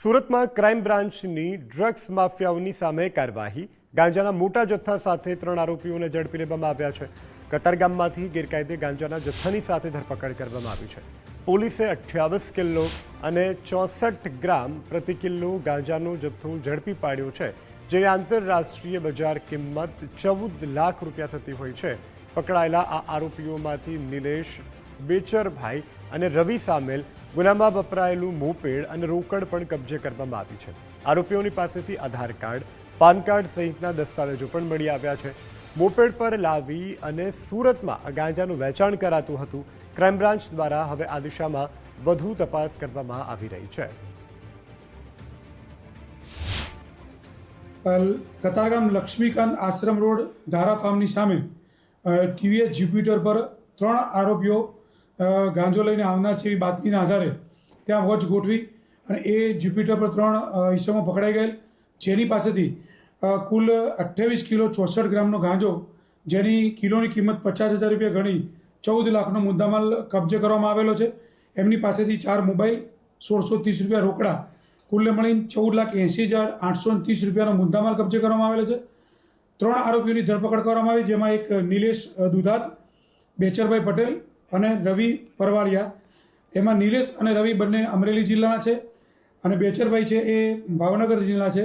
સુરતમાં ક્રાઇમ બ્રાન્ચની ડ્રગ્સ માફિયાઓની સામે કાર્યવાહી। ગાંજાના મોટા જથ્થા સાથે 3 આરોપીઓને ઝડપી લેવામાં આવ્યા છે। કતારગામમાંથી ગેરકાયદે ગાંજાના જથ્થાની સાથે ધરપકડ કરવામાં આવી છે। પોલીસે 28 કિલો અને 64 ગ્રામ પ્રતિ કિલો ગાંજાનો જથ્થો ઝડપી પાડ્યો છે, જેની આંતરરાષ્ટ્રીય બજાર કિંમત 14 લાખ રૂપિયા થતી હોય છે। પકડાયેલા આ આરોપીઓમાંથી નિલેશ, બેચરભાઈ અને રવિ સામેલ ગુનામાં વપરાયેલું મોપેડ અને રોકડ પણ કબજે કરવામાં આવી છે। આરોપીઓની પાસેથી આધાર કાર્ડ, પાન કાર્ડ સહિતના દસ્તાવેજો પણ મળી આવ્યા છે। મોપેડ પર લાવી અને સુરતમાં ગાંજાનું વેચાણ કરાતું હતું। ક્રાઇમ બ્રાન્ચ દ્વારા હવે આ દિશામાં વધુ તપાસ કરવામાં આવી રહી છે। કતારગામ લક્ષ્મીકાંત આશ્રમ રોડ ધારા ફાર્મની સામે ટીવીએસ જ્યુપિટર પર 3 આરોપીઓ ગાંજો લઈને આવનાર છે એવી બાતમીના આધારે ત્યાં વોચ ગોઠવી અને એ જ્યુપિટર પર 3 ઈસમો પકડાઈ ગયેલ, જેની પાસેથી કુલ 28 કિલો 64 ગ્રામનો ગાંજો, જેની કિલોની કિંમત 50,000 રૂપિયા ગણી 14 લાખનો મુદ્દામાલ કબજે કરવામાં આવેલો છે। એમની પાસેથી 4 મોબાઈલ, 1630 રૂપિયા રોકડા, કુલ મળીને 14,80,830 રૂપિયાનો મુદ્દામાલ કબજે કરવામાં આવેલો છે। 3 આરોપીઓની ધરપકડ કરવામાં આવી, જેમાં એક નિલેશ દુધાત, બેચરભાઈ પટેલ અને રવિ પરવાળિયા। એમાં નિલેશ અને રવિ બંને અમરેલી જિલ્લાના છે અને બેચરભાઈ છે એ ભાવનગર જિલ્લા છે।